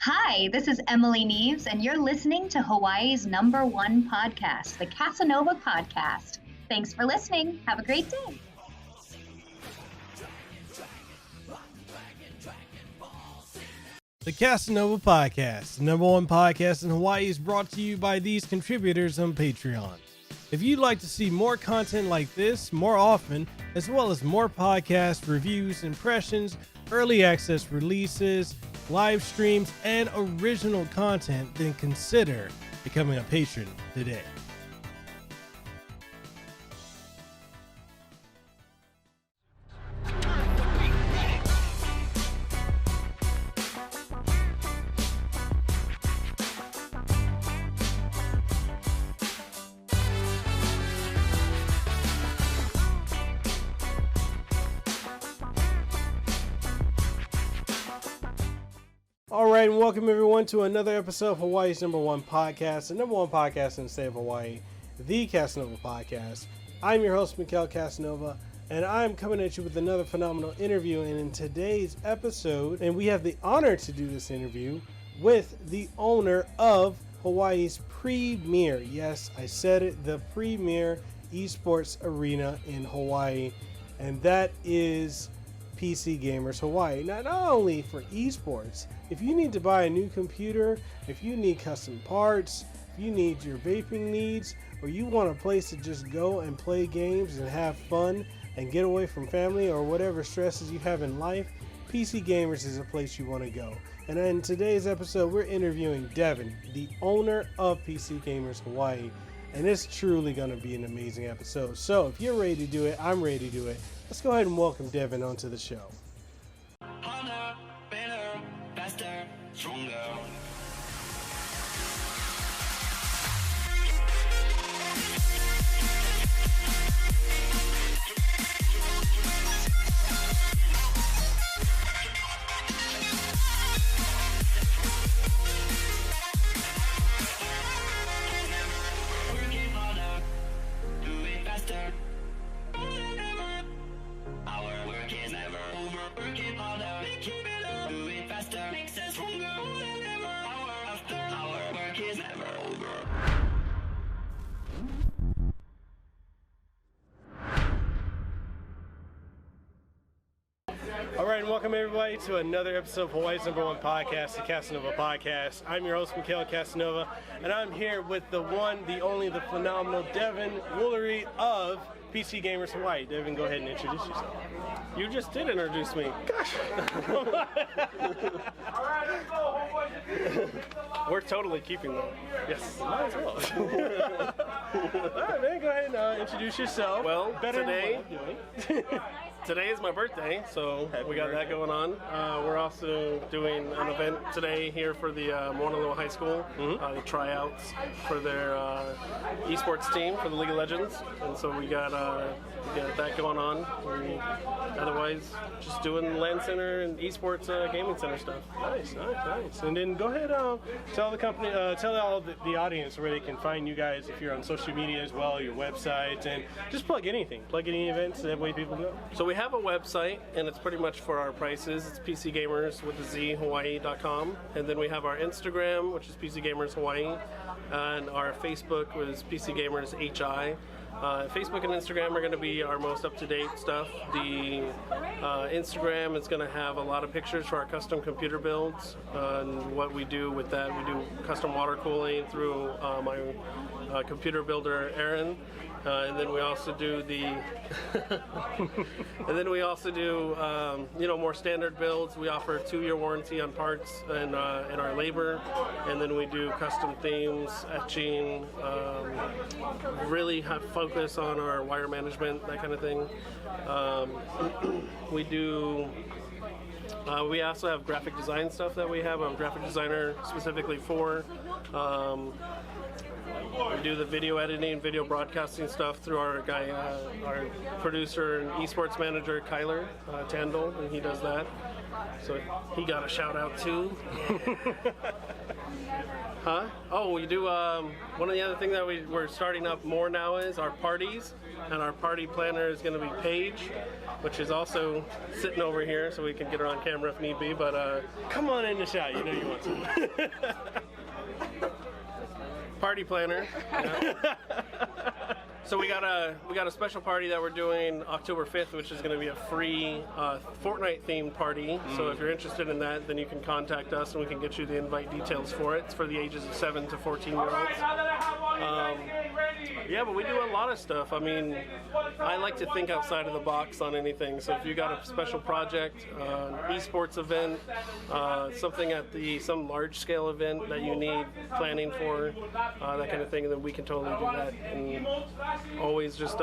Hi, this is Emily Neves, and you're listening to Hawaii's #1 podcast, the Kasanova podcast. Thanks for listening. Have a great day. The Kasanova podcast, the #1 podcast in Hawaii, is brought to you by these contributors on Patreon. If you'd like to see more content like this more often, as well as more podcast reviews, impressions, early access releases, live streams, and original content, then consider becoming a patron today. All right, and welcome everyone to another episode of Hawaii's #1 podcast, the #1 podcast in the state of Hawaii, the Kasanova podcast. I'm your host, Mekel Kasanova, and I'm coming at you with another phenomenal interview. And in today's episode, and we have the honor to do this interview with the owner of Hawaii's premier, yes, I said it, the premier eSports arena in Hawaii, and that is PCGZ Hawaii. Not only for esports, if you need to buy a new computer, if you need custom parts, if you need your vaping needs, or you want a place to just go and play games and have fun and get away from family or whatever stresses you have in life, PCGZ is a place you want to go. And in today's episode, we're interviewing Devin, the owner of PCGZ Hawaii, and it's truly going to be an amazing episode. So if you're ready to do it, I'm ready to do it. Let's go ahead and welcome Devin onto the show. Harder, better, faster, stronger. Working harder, do it faster. Our work is never over. Working harder, make it better. Do it faster, makes us stronger. Hour after hour, work is never over. All right, and welcome everybody to another episode of Hawaii's #1 podcast, the Kasanova podcast. I'm your host, Mekel Kasanova, and I'm here with the one, the only, the phenomenal Devin Wolery of PCGZ Hawaii. Devin, go ahead and introduce yourself. You just did introduce me. Gosh. We're totally keeping them. Yes, might as well. All right, man, go ahead and introduce yourself. Well, better today- than what I'm doing. Today is my birthday, so we got that going on. We're also doing an event today here for the Moanalo High School, the tryouts for their esports team for the League of Legends, and so we got that going on. And otherwise, just doing LAN Center and esports gaming center stuff. Nice. And then go ahead, tell the company, tell all the audience where they can find you guys if you're on social media as well, your website, and just plug anything, plug any events. That way people know. So we have a website, and it's pretty much for our prices. It's PCGamers with the Z Hawaii.com, and then we have our Instagram, which is PCGamers Hawaii, and our Facebook was PCGamers HI. Facebook and Instagram are going to be our most up-to-date stuff. The Instagram is going to have a lot of pictures for our custom computer builds and what we do with that. We do custom water cooling through my computer builder, Aaron. And then we also do more standard builds. We offer a 2-year warranty on parts and our labor, and then we do custom themes, etching, really have focus on our wire management, that kind of thing. We also have graphic design stuff that we have. I'm a graphic designer specifically for. We do the video editing, video broadcasting stuff through our guy, our producer and esports manager, Kyler Tandle, and he does that. So he got a shout out too. Huh? Oh, we do, one of the other things that we're starting up more now is our parties, and our party planner is going to be Paige, which is also sitting over here, so we can get her on camera if need be. But come on in the shot. You know you want to. Party planner. Yeah. So we got a special party that we're doing October 5th, which is going to be a free Fortnite themed party. So if you're interested in that, then you can contact us and we can get you the invite details for it. It's for the ages of 7 to 14-year-olds. Yeah, but we do a lot of stuff. I mean, I like to think outside of the box on anything. So if you got a special project, an eSports event, something at some large-scale event that you need planning for, that kind of thing, then we can totally do that. And always just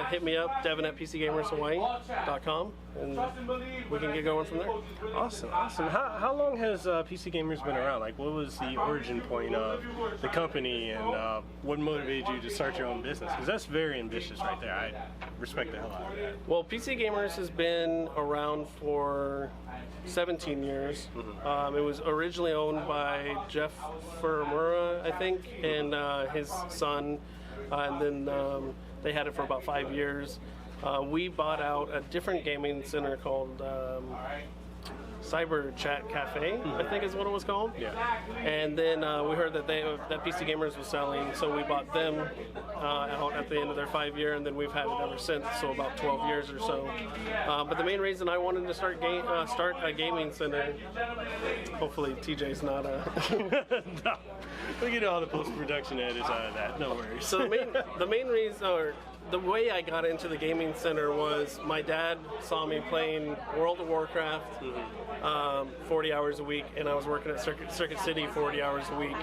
hit me up, Devin at PCGamersHawaii.com, and we can get going from there. Awesome. How long has PC Gamers been around? Like, what was the origin point of the company, and what motivated you to start your own business? Because that's very ambitious right there. I respect the hell out of that. Well, PC Gamers has been around for 17 years. It was originally owned by Jeff Furamura, I think, and his son. And then they had it for about 5 years. We bought out a different gaming center called Cyber Chat Cafe, I think is what it was called. Yeah. And then we heard that that PC Gamers was selling, so we bought them out at the end of their 5 year, and then we've had it ever since, so about 12 years or so. But the main reason I wanted to start a gaming center, hopefully TJ's not No. We get all the post-production edits out of that, no worries. So the main reason, or the way I got into the gaming center was my dad saw me playing World of Warcraft 40 hours a week, and I was working at Circuit City 40 hours a week.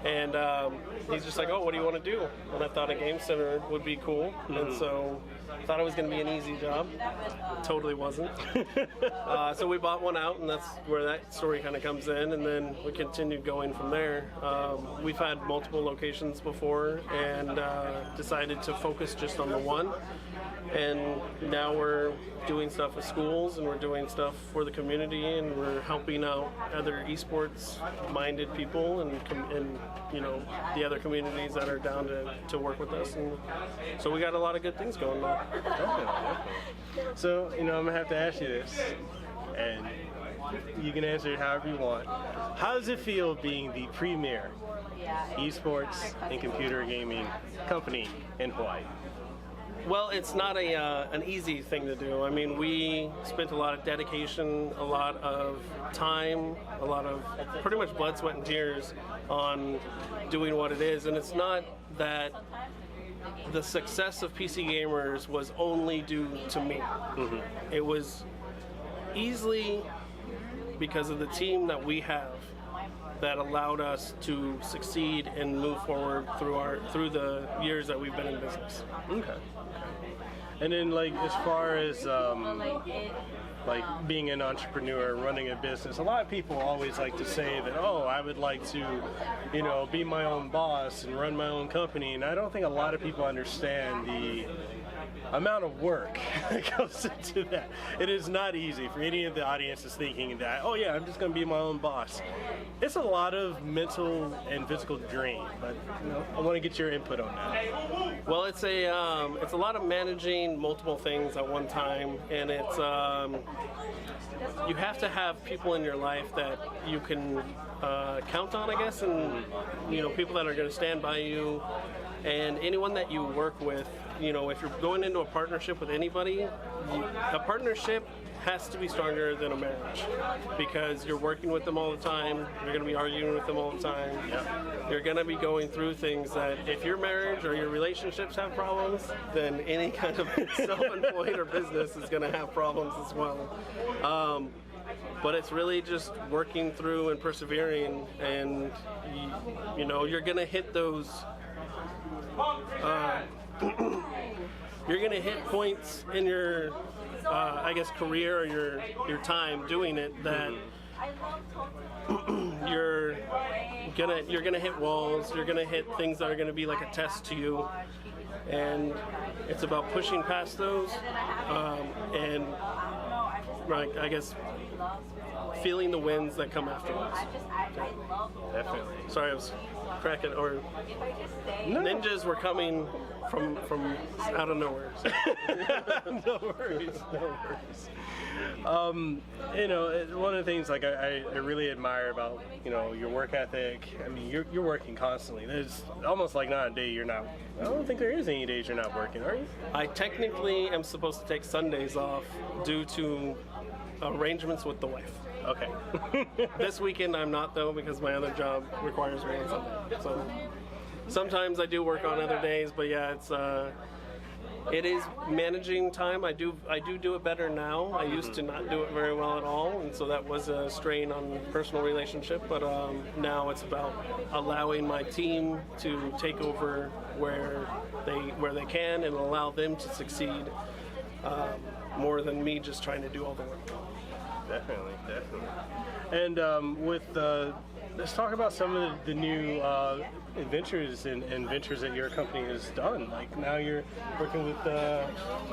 And he's just like, oh, what do you want to do? And I thought a game center would be cool. And so I thought it was going to be an easy job. It totally wasn't. So we bought one out, and that's where that story kind of comes in. And then we continued going from there. We've had multiple locations before, and decided to focus just on the one. And now we're doing stuff with schools, and we're doing stuff for the community, and we're helping out other esports-minded people and the other communities that are down to work with us. And so we got a lot of good things going on. Definitely. So, I'm going to have to ask you this, and you can answer it however you want. How does it feel being the premier esports and computer gaming company in Hawaii? Well, it's not an easy thing to do. I mean, we spent a lot of dedication, a lot of time, a lot of pretty much blood, sweat, and tears on doing what it is. And it's not that the success of PC Gamers was only due to me. It was easily because of the team that we have that allowed us to succeed and move forward through the years that we've been in business. Okay. And then, as far as being an entrepreneur, running a business, a lot of people always like to say that, oh, I would like to, be my own boss and run my own company. And I don't think a lot of people understand the amount of work that goes into that. It is not easy for any of the audiences thinking that, oh yeah, I'm just going to be my own boss. It's a lot of mental and physical drain, but I want to get your input on that. Well, it's a lot of managing multiple things at one time, and it's you have to have people in your life that you can count on, I guess, and people that are going to stand by you, and anyone that you work with. If you're going into a partnership with anybody, a partnership has to be stronger than a marriage, because you're working with them all the time, you're going to be arguing with them all the time, you're going to be going through things that if your marriage or your relationships have problems, then any kind of self-employed or business is going to have problems as well. But it's really just working through and persevering, and you're going to hit those you're going to hit points in your career or your time doing it that you're gonna hit walls, you're gonna hit things that are gonna be like a test to you, and it's about pushing past those and feeling the wins that come afterwards. Definitely. Sorry, I was cracking. Or ninjas were coming from out of nowhere. So. No worries. You know, one of the things like I really admire about, you know, your work ethic. I mean, you're working constantly. There's almost like not a day you're not. I don't think there is any days you're not working, are you? I technically am supposed to take Sundays off due to arrangements with the wife. Okay. This weekend I'm not, though, because my other job requires me on Sunday. So sometimes I do work on other days, but yeah, it is managing time. I do it better now. I used to not do it very well at all, and so that was a strain on personal relationship. But now it's about allowing my team to take over where they can and allow them to succeed more than me just trying to do all the work. Definitely. And let's talk about some of the new adventures and ventures that your company has done. Like now you're working with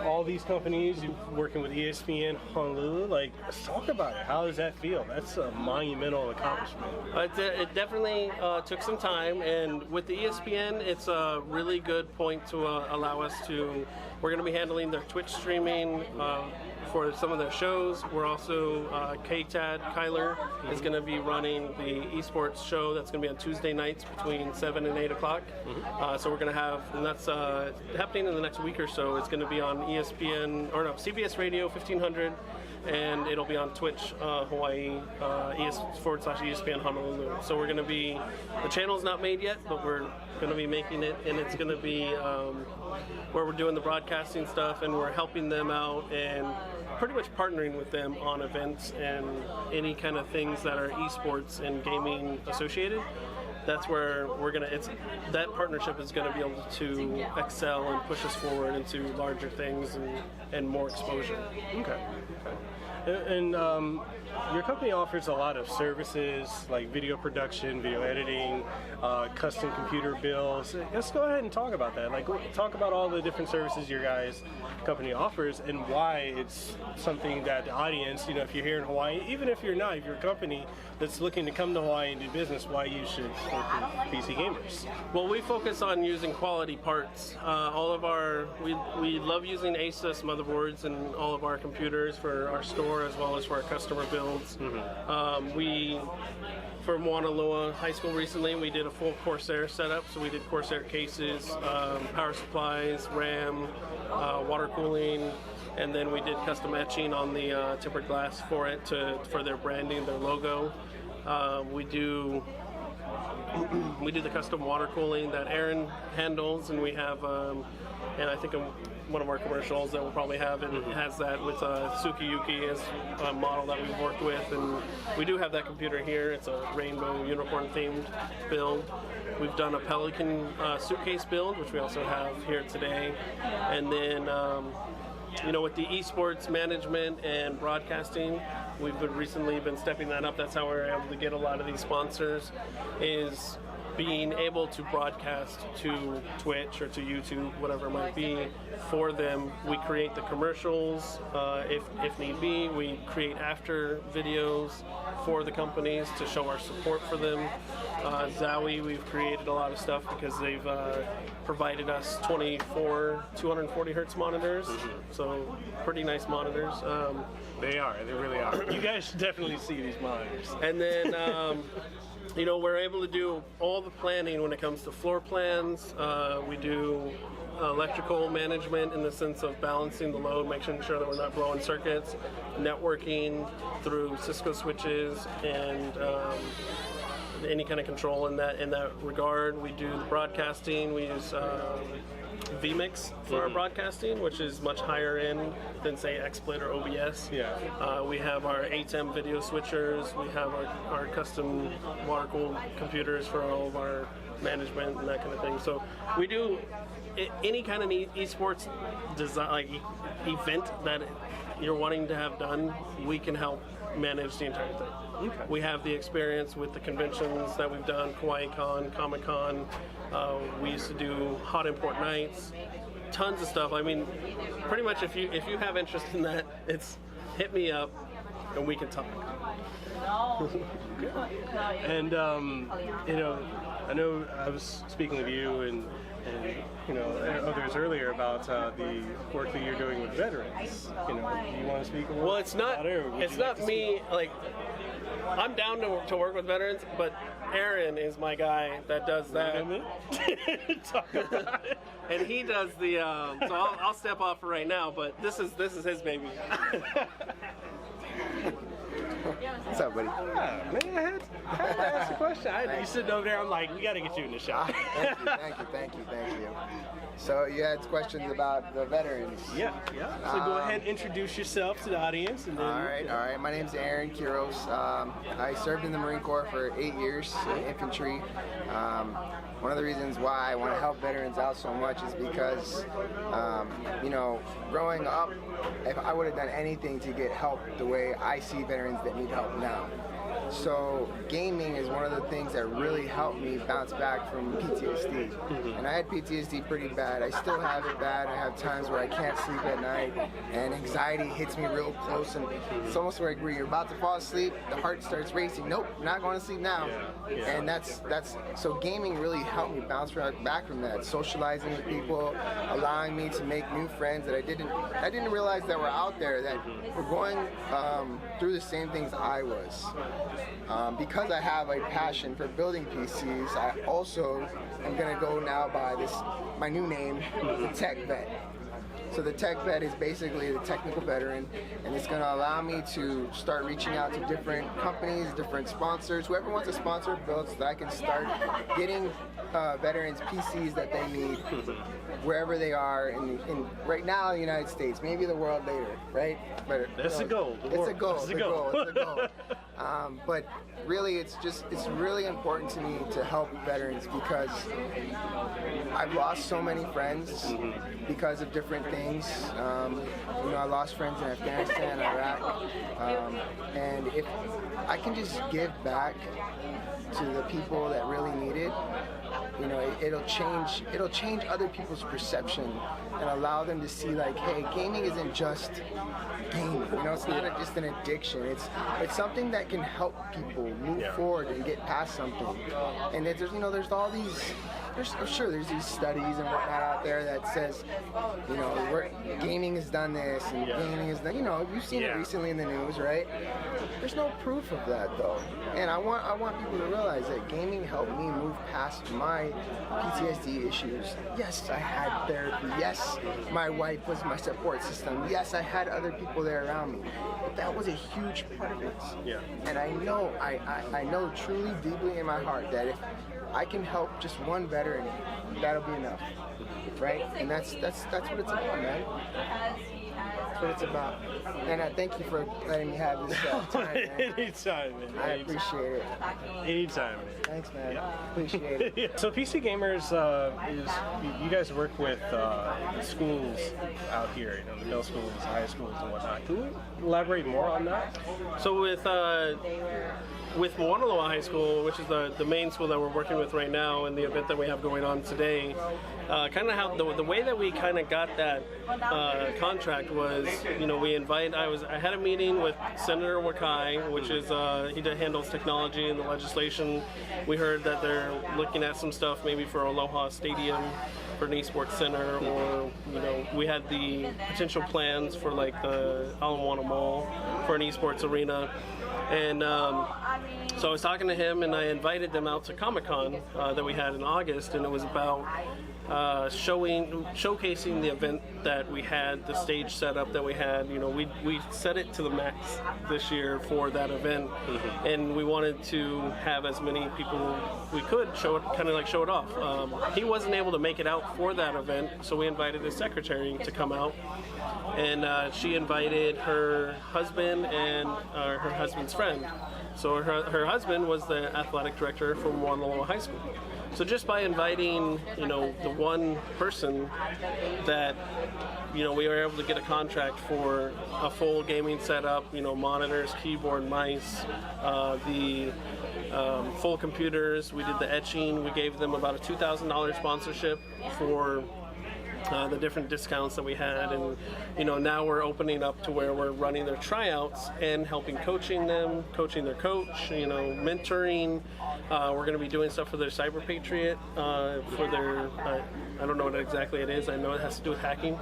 all these companies. You're working with ESPN Honolulu. Like, let's talk about it. How does that feel? That's a monumental accomplishment. It definitely took some time, and with the ESPN, it's a really good point to allow us to. We're going to be handling their Twitch streaming for some of their shows. We're also Kyler is going to be running the eSports show that's going to be on Tuesday nights between 7 and 8 o'clock. So we're going to have, and that's happening in the next week or so. It's going to be on CBS Radio 1500. And it'll be on Twitch, Hawaii, /ESPN Honolulu. So we're going to be, the channel's not made yet, but we're going to be making it, and it's going to be where we're doing the broadcasting stuff, and we're helping them out and pretty much partnering with them on events and any kind of things that are esports and gaming associated. That's where we're gonna. That partnership is gonna be able to excel and push us forward into larger things and more exposure. Okay. And your company offers a lot of services like video production, video editing, custom computer builds. Let's go ahead and talk about that. Like, talk about all the different services your guys' company offers and why it's something that the audience, you know, if you're here in Hawaii, even if you're not, if you're a company that's looking to come to Hawaii and do business, why you should work with PC Gamers. Well, we focus on using quality parts. We love using Asus motherboards in all of our computers for our store as well as for our customer builds. For Mauna Loa High School recently, we did a full Corsair setup. So we did Corsair cases, power supplies, RAM, water cooling, and then we did custom etching on the tempered glass for it for their branding, their logo. We do the custom water cooling that Aaron handles, and we have, and I think one of our commercials that we'll probably have, it has that with Tsukiyuki as a model that we've worked with, and we do have that computer here. It's a rainbow unicorn themed build. We've done a Pelican suitcase build, which we also have here today, and then with the esports management and broadcasting, we've recently been stepping that up. That's how we're able to get a lot of these sponsors, is being able to broadcast to Twitch or to YouTube, whatever it might be, for them. We create the commercials, if need be. We create after videos for the companies to show our support for them. Zowie, we've created a lot of stuff because they've provided us 24 240 hertz monitors, so pretty nice monitors. They really are. You guys should definitely see these monitors. And then we're able to do all the planning when it comes to floor plans. We do electrical management in the sense of balancing the load, making sure that we're not blowing circuits, networking through Cisco switches, and any kind of control in that regard. We do the broadcasting. We use vMix for our broadcasting, which is much higher end than, say, XSplit or OBS. Yeah. We have our ATEM video switchers. We have our custom water-cooled computers for all of our management and that kind of thing. So we do any kind of esports design, like event that you're wanting to have done, we can help manage the entire thing. Okay. We have the experience with the conventions that we've done, KawaiiCon, Comic-Con. We used to do hot import nights, tons of stuff. I mean, pretty much if you have interest in that, it's hit me up and we can talk. And you know, I know I was speaking with you and you know others earlier about the work that you're doing with veterans. You know, do you want to speak? Well, it's not. It's not me. Like, I'm down to work with veterans, but Aaron is my guy that does that. Talk about it. And he does the. So I'll step off for right now, but this is his baby. What's up, buddy? Yeah, man, I had to ask a question. You sitting over there, I'm like, we got to get you in the shot. Thank you. So you had questions about the veterans. Yeah. So go ahead and introduce yourself to the audience. And then, All right. My name's Aaron Kiros. I served in the Marine Corps for 8 years, infantry. One of the reasons why I want to help veterans out so much is because, you know, growing up, if I would have done anything to get help the way I see veterans that need help now. So gaming is one of the things that really helped me bounce back from PTSD. And I had PTSD pretty bad. I still have it bad. I have times where I can't sleep at night and anxiety hits me real close, and it's almost like where you're about to fall asleep, the heart starts racing. Nope, not going to sleep now. And that's so gaming really helped me bounce back from that. Socializing with people, allowing me to make new friends that I didn't realize that were out there, that were going through the same things I was. Because I have a passion for building PCs, I also am going to go now by my new name, the Tech Vet. So the Tech Vet is basically the technical veteran, and it's going to allow me to start reaching out to different companies, different sponsors, whoever wants to sponsor a build, so that I can start getting veterans PCs that they need wherever they are in right now in the United States, maybe the world later, right? But that's the goal. It's a goal. But really, it's really important to me to help veterans because I've lost so many friends because of different things. You know, I lost friends in Afghanistan, Iraq, and if I can just give back to the people that really need it, you know, it'll change other people's perception and allow them to see, like, hey, gaming isn't just gaming. You know, it's not just an addiction. It's something that can help people move forward and get past something. And there's all these. I'm sure there's these studies and whatnot out there that says, you know, gaming has done this and gaming has done. You know, you've seen it recently in the news, right? There's no proof of that though, and I want people to realize that gaming helped me move past my PTSD issues. Yes, I had therapy. Yes, my wife was my support system. Yes, I had other people there around me, but that was a huge part of it. Yeah. And I know truly deeply in my heart that if I can help just one veteran, that'll be enough, right? And that's what it's about, man. That's what it's about. And I thank you for letting me have this time, man. Anytime, man. I appreciate it. Anytime, man. Thanks, man. Appreciate it. So PC Gamerz you guys work with schools out here, you know, the middle schools, high schools, and whatnot. Can you elaborate more on that? So with Moanaloa High School, which is the main school that we're working with right now, and the event that we have going on today, kind of how the way that we kind of got that contract was, you know, I had a meeting with Senator Wakai, which is he handles technology and the legislation. We heard that they're looking at some stuff maybe for Aloha Stadium, for an eSports center, or, you know, we had the potential plans for like the Ala Moana Mall for an eSports arena. And so I was talking to him, and I invited them out to Comic-Con that we had in August, and it was about showcasing the event that we had, the stage setup that we had. You know, we set it to the max this year for that event, and we wanted to have as many people we could show it off. He wasn't able to make it out for that event, so we invited his secretary to come out. And she invited her husband and her husband's friend. So her husband was the athletic director for Moanaloa High School. So just by inviting, you know, the one person that, you know, we were able to get a contract for a full gaming setup, you know, monitors, keyboard, mice, the full computers. We did the etching. We gave them about a $2,000 sponsorship for the different discounts that we had, and now we're opening up to where we're running their tryouts and helping coaching their coach, mentoring. We're going to be doing stuff for their Cyber Patriot, for their I don't know what exactly it is. I know it has to do with hacking.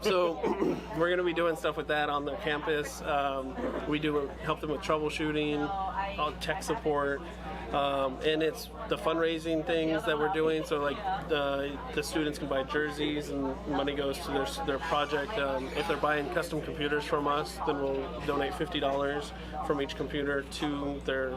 So we're going to be doing stuff with that on their campus. We do help them with troubleshooting, tech support. And it's the fundraising things that we're doing. So like the students can buy jerseys and money goes to their project. If they're buying custom computers from us, then we'll donate $50 from each computer to their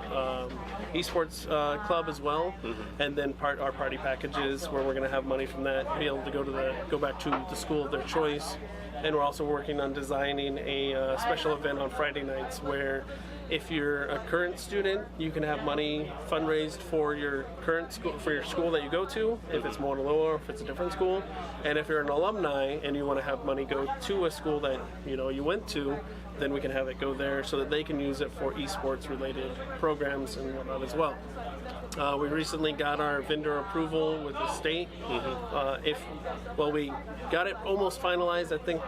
eSports club as well. And then our party packages, where we're going to have money from that, be able to go back to the school of their choice. And we're also working on designing a special event on Friday nights where, if you're a current student, you can have money fundraised for your current school, for your school that you go to, if it's Mauna Loa or if it's a different school. And if you're an alumni and you want to have money go to a school that you went to, then we can have it go there so that they can use it for esports related programs and whatnot as well. We recently got our vendor approval with the state. We got it almost finalized. I think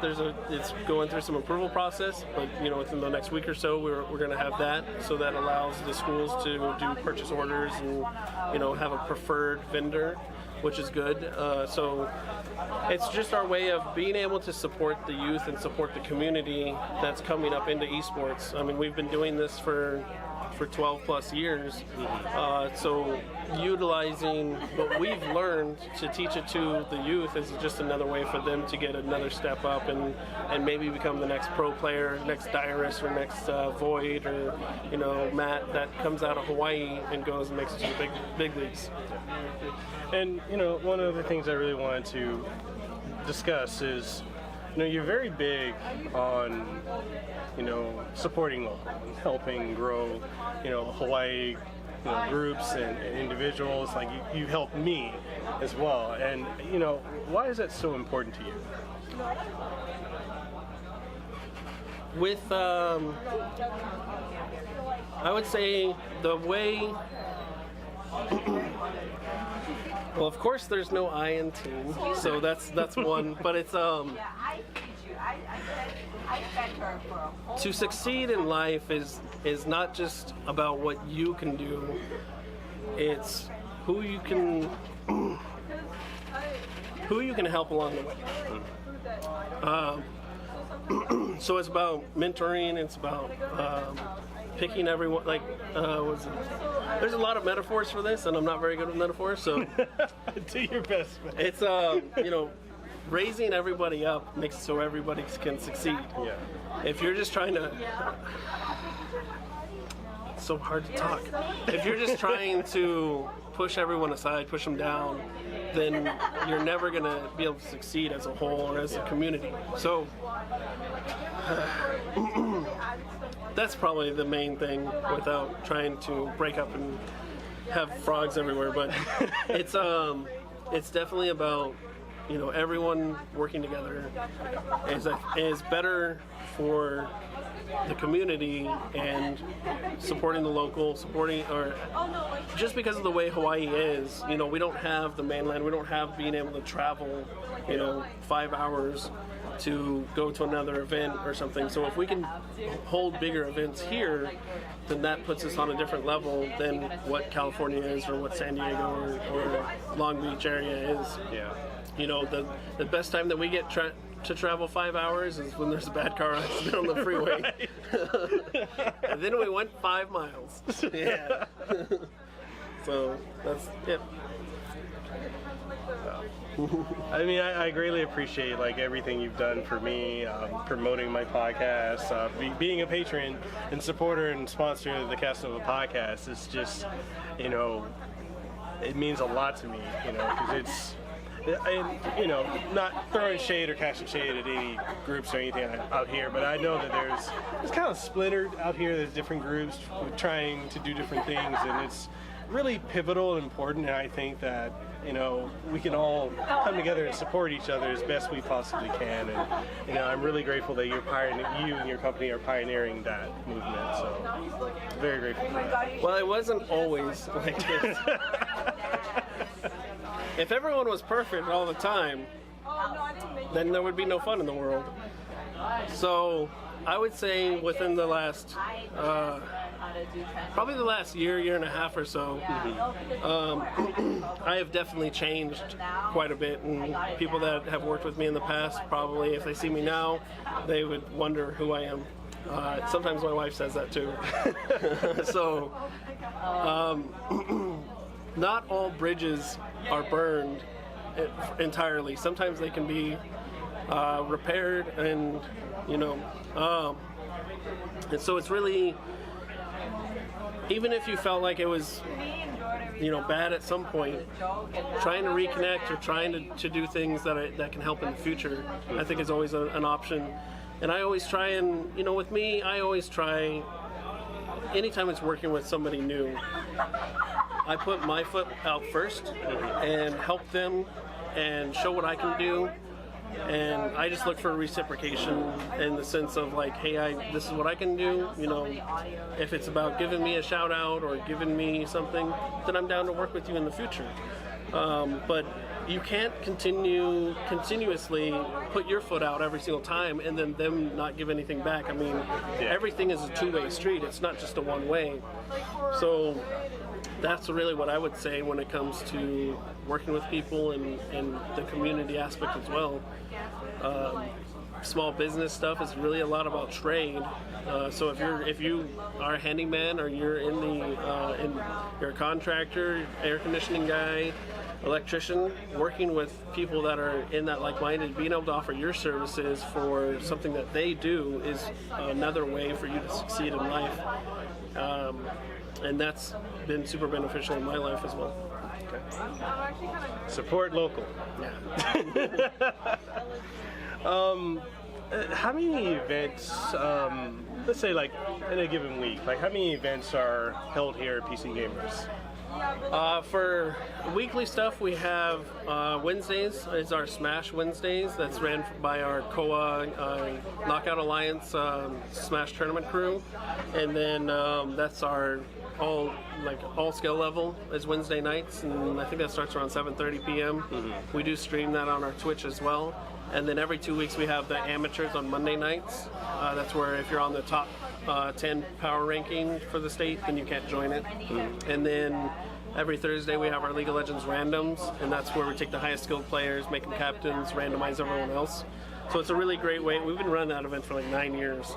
it's going through some approval process, but within the next week or so, we're going to have that. So that allows the schools to do purchase orders and have a preferred vendor, which is good. So it's just our way of being able to support the youth and support the community that's coming up into esports. I mean, we've been doing this for 12 plus years. So utilizing what we've learned to teach it to the youth is just another way for them to get another step up and maybe become the next pro player, next Diarist, or next Void, or Matt that comes out of Hawaii and goes and makes it to the big leagues. And one of the things I really wanted to discuss is, you're very big on supporting local and helping grow Hawaii groups and individuals. Like you helped me as well, and why is that so important to you? With I would say the way. Well, of course, there's no I in team, so that's one. But it's to succeed in life is not just about what you can do. It's who you can help along the way. So it's about mentoring. It's about picking everyone. There's a lot of metaphors for this, and I'm not very good with metaphors. So do your best. Man. It's raising everybody up makes it so everybody can succeed. Yeah. If you're just trying to, it's so hard to talk. If you're just trying to push everyone aside, push them down, then you're never going to be able to succeed as a whole or as a community. So that's probably the main thing, without trying to break up and have frogs everywhere. But it's definitely about everyone working together is better for the community and supporting the local, or just because of the way Hawaii is, we don't have the mainland, we don't have being able to travel, 5 hours to go to another event or something. So if we can hold bigger events here, then that puts us on a different level than what California is, or what San Diego or Long Beach area is. Yeah. The best time that we get to travel 5 hours is when there's a bad car accident on the freeway. And then we went 5 miles. Yeah. So that's it. I mean, I greatly appreciate everything you've done for me, promoting my podcast, being a patron and supporter and sponsor of the Kasanova podcast. It's just, it means a lot to me, because it's. And, not throwing shade or casting shade at any groups or anything out here, but I know that it's kind of splintered out here. There's different groups trying to do different things, and it's really pivotal and important. And I think that we can all come together and support each other as best we possibly can. And I'm really grateful that you and your company are pioneering that movement. So very grateful for that. Well, it wasn't always like this. If everyone was perfect all the time, then there would be no fun in the world. So I would say within the last, probably the last year and a half or so, I have definitely changed quite a bit. And people that have worked with me in the past, probably if they see me now, they would wonder who I am. Sometimes my wife says that too. So, not all bridges are burned entirely. Sometimes they can be repaired, and and so it's really, even if you felt like it was bad at some point, trying to reconnect or trying to do things that can help in the future, I think is always an option. And I always try, and with me, I always try, anytime it's working with somebody new, I put my foot out first and help them and show what I can do. And I just look for reciprocation in the sense of like, hey, this is what I can do. If it's about giving me a shout out or giving me something, then I'm down to work with you in the future. But you can't continuously put your foot out every single time and then them not give anything back. I mean, everything is a two-way street. It's not just a one-way. So that's really what I would say when it comes to working with people and the community aspect as well. Small business stuff is really a lot about trade. So if you are a handyman or you're you're a contractor, air conditioning guy, electrician, working with people that are in that like-minded, being able to offer your services for something that they do is another way for you to succeed in life. And that's been super beneficial in my life as well. Okay. Support local. Yeah. How many events, let's say like in a given week, like how many events are held here at PC Gamers? For weekly stuff, we have Wednesdays is our Smash Wednesdays. That's ran by our COA Knockout Alliance Smash Tournament crew, and then that's our all skill level is Wednesday nights, and I think that starts around 7:30 p.m. Mm-hmm. We do stream that on our Twitch as well, and then every 2 weeks we have the amateurs on Monday nights. That's where if you're on the top 10 power ranking for the state, then you can't join it. Mm-hmm. And then every Thursday we have our League of Legends randoms, and that's where we take the highest skilled players, make them captains, randomize everyone else. So it's a really great way. We've been running that event for like 9 years.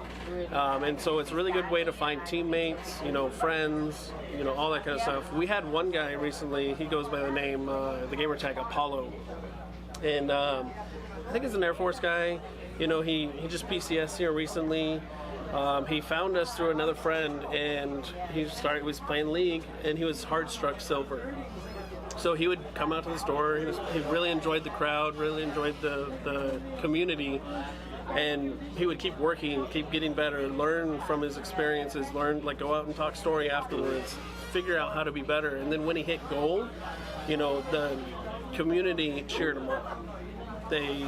And so it's a really good way to find teammates, friends, all that kind of stuff. We had one guy recently, he goes by the name, the gamer tag Apollo. And I think he's an Air Force guy. He just PCS here recently. He found us through another friend, and he was playing League, and he was hard struck silver. So he would come out to the store. He really enjoyed the crowd, really enjoyed the community, and he would keep working, keep getting better, learn from his experiences, go out and talk story afterwards, figure out how to be better. And then when he hit gold, the community cheered him up. They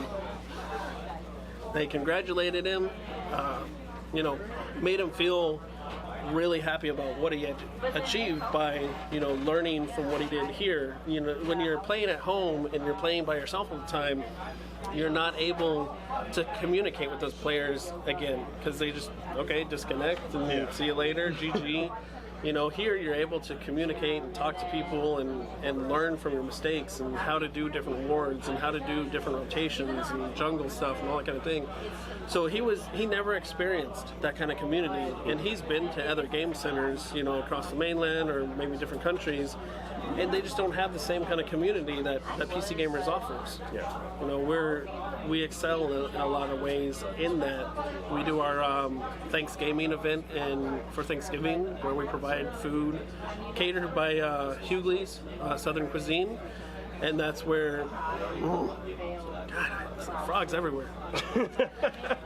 congratulated him, made him feel really happy about what he had achieved by, learning from what he did here. When you're playing at home and you're playing by yourself all the time, you're not able to communicate with those players again because they just, disconnect and see you later, GG. Here you're able to communicate and talk to people and learn from your mistakes and how to do different wards and how to do different rotations and jungle stuff and all that kind of thing. So he never experienced that kind of community, and he's been to other game centers, across the mainland or maybe different countries, and they just don't have the same kind of community that PC Gamers offers. Yeah. We excel in a lot of ways in that. We do our Thanksgiving event for Thanksgiving, where we provide food catered by Hughley's Southern Cuisine, and that's where it's like frogs everywhere.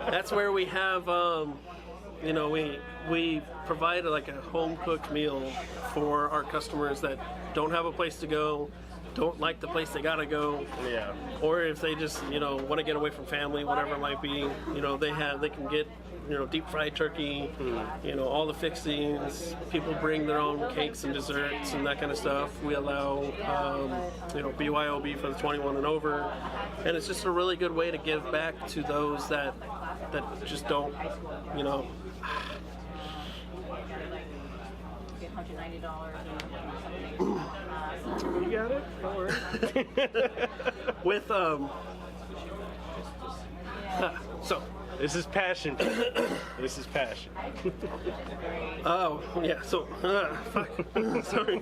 That's where we have we provide like a home cooked meal for our customers that don't have a place to go, don't like the place they gotta go, or if they just want to get away from family, whatever it might be, they can get deep fried turkey, all the fixings. People bring their own cakes and desserts and that kind of stuff. We allow, BYOB for the 21 and over, and it's just a really good way to give back to those that just don't, $190. You got it? Don't worry. with so. This is passion. This is passion. Oh yeah. So fuck. Sorry.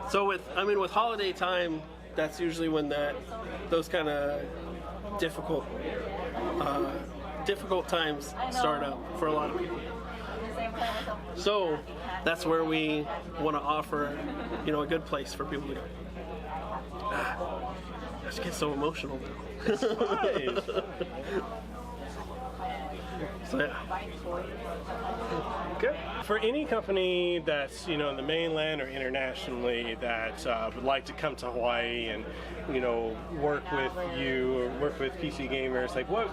So with holiday time, that's usually when those kind of difficult times start up for a lot of people. So that's where we want to offer, a good place for people to go. I just get so emotional now. It's fine. So yeah. Good. For any company that's in the mainland or internationally that would like to come to Hawaii and work with you or work with PC Gamerz, like what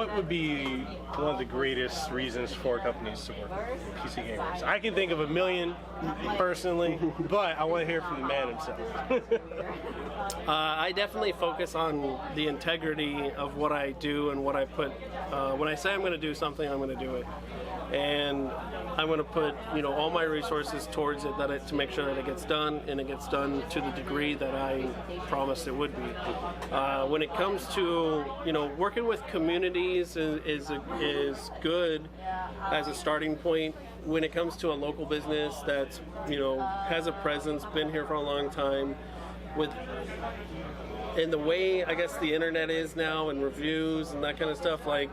would be one of the greatest reasons for companies to work with PC Gamerz? I can think of a million personally, but I want to hear from the man himself. I definitely focus on the integrity of what I do and what I put. When I say I'm going to do something, I'm going to do it, and I'm going to put all my resources towards it to make sure that it gets done, and it gets done to the degree that I promised it would be. When it comes to working with communities is good as a starting point. When it comes to a local business that's has a presence, been here for a long time, in the way I guess the internet is now and reviews and that kind of stuff, like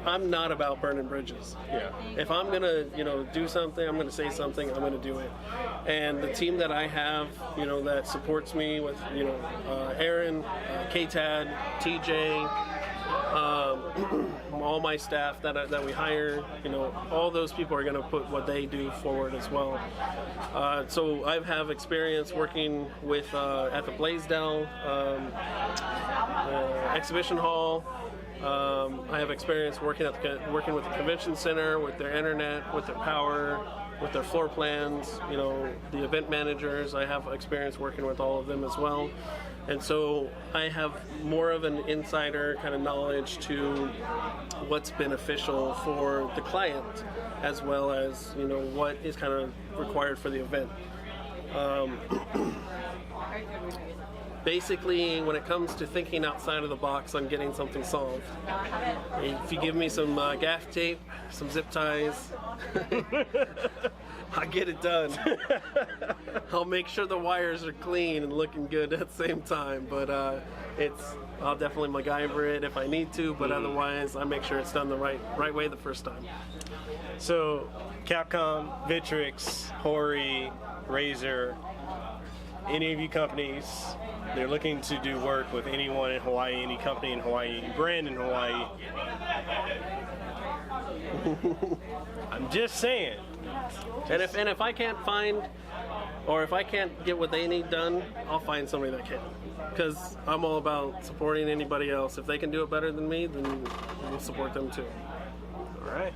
I'm not about burning bridges. Yeah. If I'm gonna do something, I'm gonna say something, I'm gonna do it. And the team that I have that supports me with Aaron, KTAD, TJ, all my staff that we hire, all those people are going to put what they do forward as well. So I have experience working with at the Blaisdell exhibition hall. I have experience working with the convention center, with their internet, with their power, with their floor plans. The event managers. I have experience working with all of them as well. And so I have more of an insider kind of knowledge to what's beneficial for the client, as well as what is kind of required for the event. Basically, when it comes to thinking outside of the box on getting something solved, if you give me some gaff tape, some zip ties, I'll get it done. I'll make sure the wires are clean and looking good at the same time, but I'll definitely MacGyver it if I need to, but otherwise I make sure it's done the right way the first time. So Capcom, Vitrix, Hori, Razer, any of you companies, they're looking to do work with anyone in Hawaii, any company in Hawaii, any brand in Hawaii. I'm just saying. And if I can't find, or if I can't get what they need done, I'll find somebody that can. Because I'm all about supporting anybody else. If they can do it better than me, then we'll support them too. All right.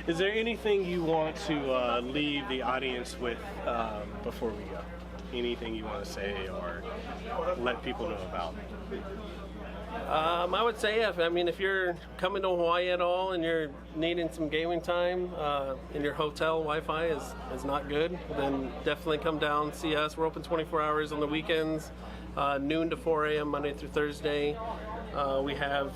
Is there anything you want to leave the audience with before we go? Anything you want to say or let people know about? I would say if you're coming to Hawaii at all and you're needing some gaming time and your hotel Wi-Fi is not good, then definitely come down, see us. We're open 24 hours on the weekends, noon to 4 a.m. Monday through Thursday. We have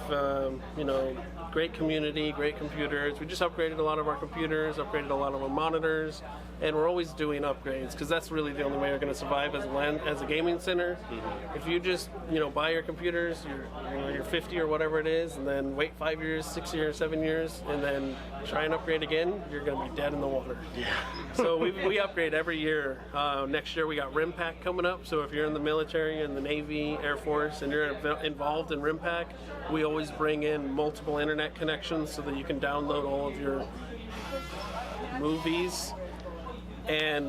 great community, great computers. We just upgraded a lot of our computers, upgraded a lot of our monitors, and we're always doing upgrades because that's really the only way you're going to survive as a gaming center. Mm-hmm. If you just buy your computers, you're 50 or whatever it is, and then wait 5 years, 6 years, 7 years, and then try and upgrade again, you're going to be dead in the water. Yeah. So we upgrade every year. Next year we got RIMPAC coming up. So if you're in the military, in the Navy, Air Force, and you're involved in RIMPAC, we always bring in multiple internet connections so that you can download all of your movies and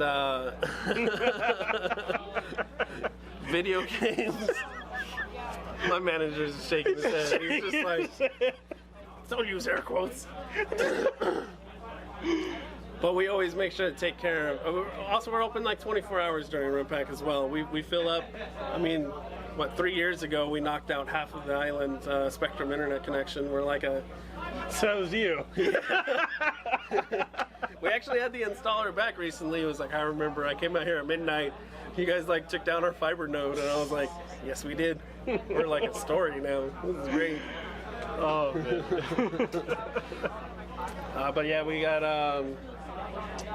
video games My manager's shaking his head. He's just like, don't use air quotes. But we always make sure to take care of. Also, we're open like 24 hours during RimPack as well. We fill up. I mean, 3 years ago we knocked out half of the island Spectrum internet connection. We're like a. So it was you. We actually had the installer back recently. It was like, I remember I came out here at midnight. You guys like took down our fiber node, and I was like, yes, we did. We're like a story now. This is great. Oh man. But yeah, we got.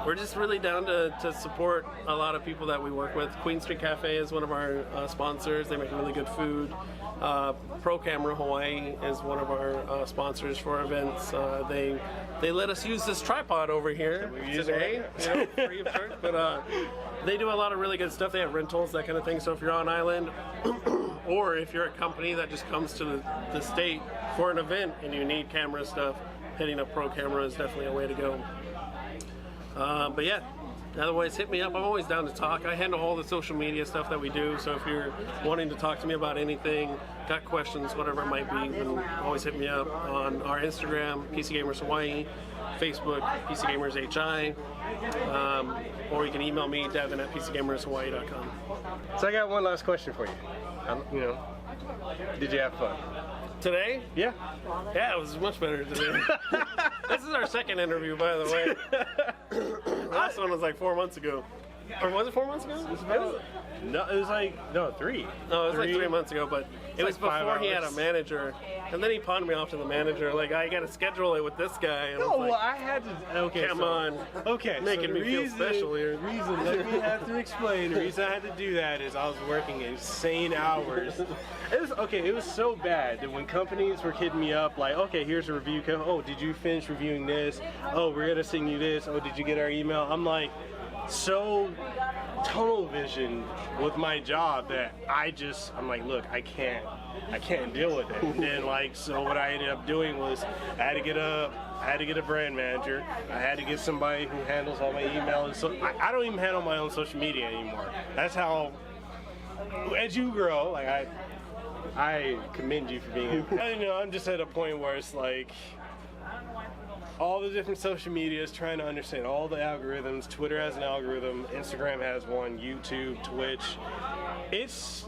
We're just really down to support a lot of people that we work with. Queen Street Cafe is one of our sponsors. They make really good food. Pro Camera Hawaii is one of our sponsors for our events. They let us use this tripod over here today, free of charge. But they do a lot of really good stuff. They have rentals, that kind of thing. So if you're on island, or if you're a company that just comes to the state for an event and you need camera stuff, hitting up Pro Camera is definitely a way to go. But yeah, otherwise hit me up. I'm always down to talk. I handle all the social media stuff that we do, so if you're wanting to talk to me about anything, got questions, whatever it might be, then always hit me up on our Instagram, PCGamers Hawaii, Facebook, PCGamersHI, or you can email me, Devin at PCGamersHawaii.com. So I got one last question for you. Did you have fun? Today? Yeah. Yeah, it was much better today. This is our second interview, by the way. Last one was like 4 months ago. Or was it 4 months ago? No, it was like 3. No, it was like 3 months ago, but it was like 5 before he had a hours. manager. And then he pawned me off to the manager. Like, I got to schedule it with this guy. And I was like, I had to. Okay, come on. Okay, Making so me feel special here. Let me have to explain. The reason I had to do that is I was working insane hours. It was so bad that when companies were hitting me up, like, okay, here's a review. Oh, did you finish reviewing this? Oh, we're gonna send you this. Oh, did you get our email? I'm like, so tunnel vision with my job that I'm like, look, I can't deal with it. And like, so what I ended up doing was I had to get a brand manager. I had to get somebody who handles all my email. And so I don't even handle my own social media anymore. That's how, as you grow, like I commend you for being, I'm just at a point where it's like, all the different social medias, trying to understand all the algorithms. Twitter has an algorithm, Instagram has one, YouTube, Twitch. It's,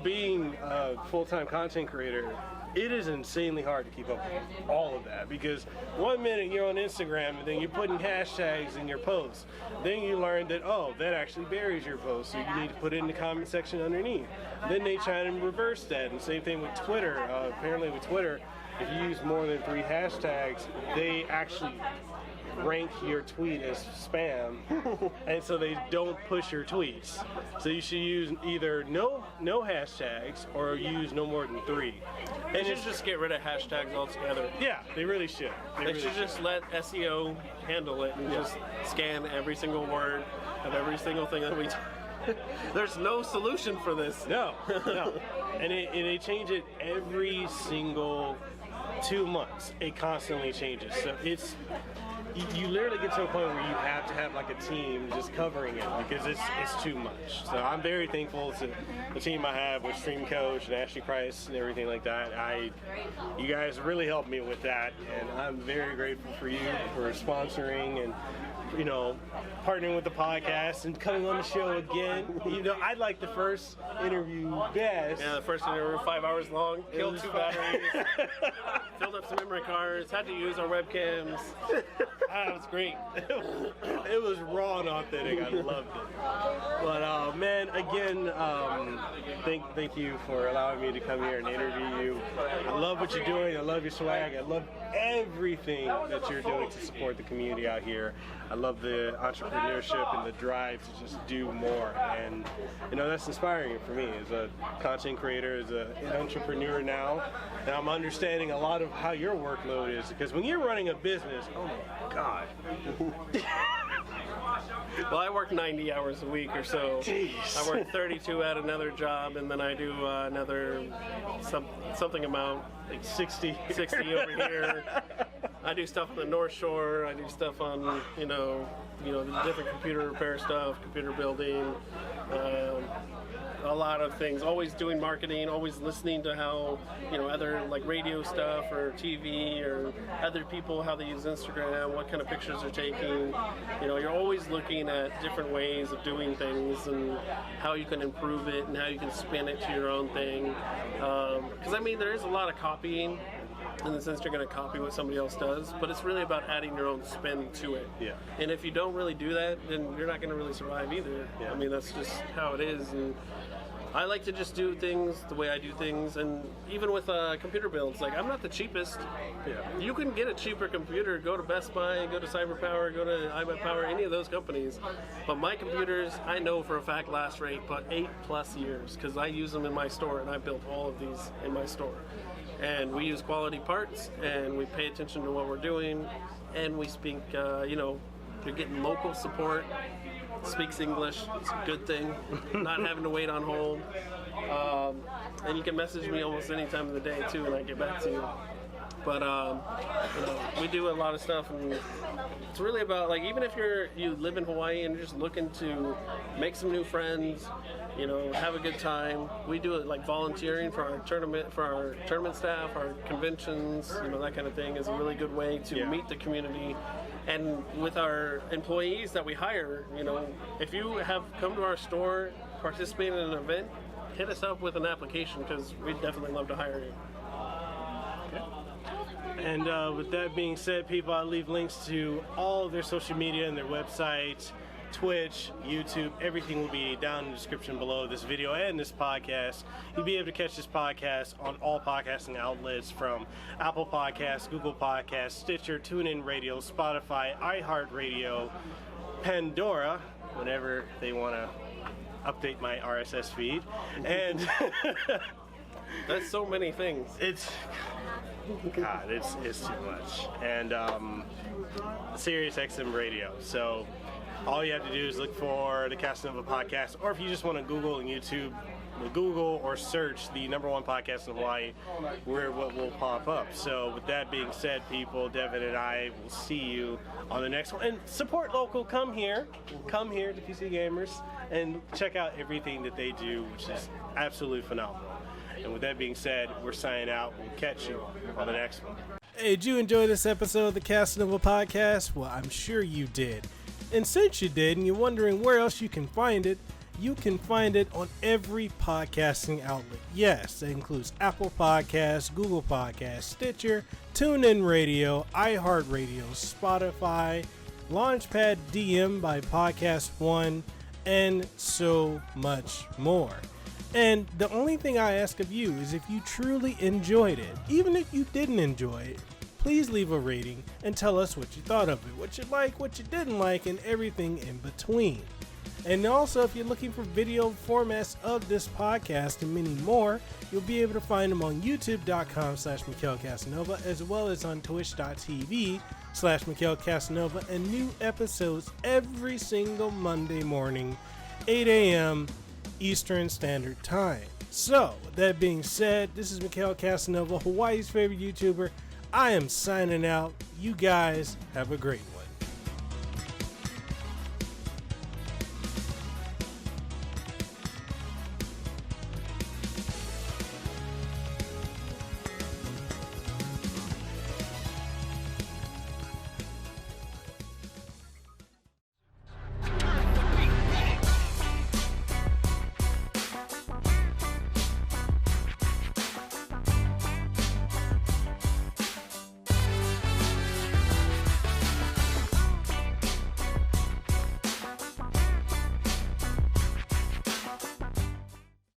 being a full-time content creator, it is insanely hard to keep up with all of that, because 1 minute you're on Instagram and then you're putting hashtags in your posts. Then you learn that, that actually buries your post, so you need to put it in the comment section underneath. Then they try to reverse that, and same thing with Twitter. Apparently with Twitter, if you use more than 3 hashtags, they actually rank your tweet as spam, and so they don't push your tweets. So you should use either no hashtags or use no more than 3. They should just get rid of hashtags altogether. Yeah, they really should. They should just let SEO handle it and just scan every single word of every single thing that we There's no solution for this. No. And they change it every single 2 months. It constantly changes. So you literally get to a point where you have to have like a team just covering it, because it's too much. So I'm very thankful to the team I have with Stream Coach and Ashley Price and everything like that. You guys really helped me with that, and I'm very grateful for you for sponsoring and partnering with the podcast and coming on the show again. I'd like the first interview best. Yeah, the first interview, 5 hours long, killed 2 batteries, filled up some memory cards, had to use our webcams. It was great. It was raw and authentic. I loved it. But man, again, thank you for allowing me to come here and interview you. I love what you're doing. I love your swag. I love everything that you're doing to support the community out here. I love the entrepreneurship and the drive to just do more, and that's inspiring for me as a content creator, as an entrepreneur now. And I'm understanding a lot of how your workload is, because when you're running a business, oh my God. Well, I work 90 hours a week or so. Jeez. I work 32 at another job, and then I do another something amount, like 60 over here. I do stuff on the North Shore. I do stuff on, the different computer repair stuff, computer building. a lot of things. Always doing marketing, always listening to how, other like radio stuff or TV or other people, how they use Instagram, what kind of pictures they're taking. You're always looking at different ways of doing things and how you can improve it and how you can spin it to your own thing. Because there is a lot of copying, in the sense you're going to copy what somebody else does, but it's really about adding your own spin to it. Yeah. And if you don't really do that, then you're not going to really survive either. Yeah. That's just how it is. And I like to just do things the way I do things. And even with computer builds, I'm not the cheapest. Yeah. You can get a cheaper computer. Go to Best Buy, go to CyberPower, go to iBuyPower, any of those companies. But my computers, I know for a fact, last rate but 8+ years, because I use them in my store, and I built all of these in my store. And we use quality parts, and we pay attention to what we're doing, and we speak, you're getting local support, speaks English, it's a good thing, not having to wait on hold. And you can message me almost any time of the day, too, and I get back to you. But we do a lot of stuff, and it's really about, even if you live in Hawaii and you're just looking to make some new friends, have a good time. We do it volunteering for our tournament staff, our conventions, that kind of thing is a really good way to meet the community. And with our employees that we hire, if you have come to our store, participate in an event, hit us up with an application, because we'd definitely love to hire you. And with that being said, people, I'll leave links to all of their social media and their website, Twitch, YouTube, everything will be down in the description below this video and this podcast. You'll be able to catch this podcast on all podcasting outlets, from Apple Podcasts, Google Podcasts, Stitcher, TuneIn Radio, Spotify, iHeartRadio, Pandora, whenever they want to update my RSS feed. And that's so many things. It's too much. And Sirius XM Radio. So all you have to do is look for the Kasanova podcast, or if you just want to Google and YouTube, Google or search the #1 podcast in Hawaii, where what will pop up. So with that being said, people, Devin and I will see you on the next one. And support local. Come here to PC Gamerz and check out everything that they do, which is absolutely phenomenal. And with that being said, we're signing out. We'll catch you on the next one. Hey, did you enjoy this episode of the Kasanova podcast? Well, I'm sure you did. And since you did, and you're wondering where else you can find it on every podcasting outlet. Yes, that includes Apple Podcasts, Google Podcasts, Stitcher, TuneIn Radio, iHeartRadio, Spotify, Launchpad DM by Podcast One, and so much more. And the only thing I ask of you is, if you truly enjoyed it, even if you didn't enjoy it, please leave a rating and tell us what you thought of it, what you like, what you didn't like, and everything in between. And also, if you're looking for video formats of this podcast and many more, you'll be able to find them on youtube.com/Mekel Kasanova, as well as on twitch.tv/Mekel Kasanova, and new episodes every single Monday morning, 8 a.m. Eastern Standard Time. So, with that being said, this is Mekel Kasanova, Hawaii's favorite YouTuber. I am signing out. You guys have a great one.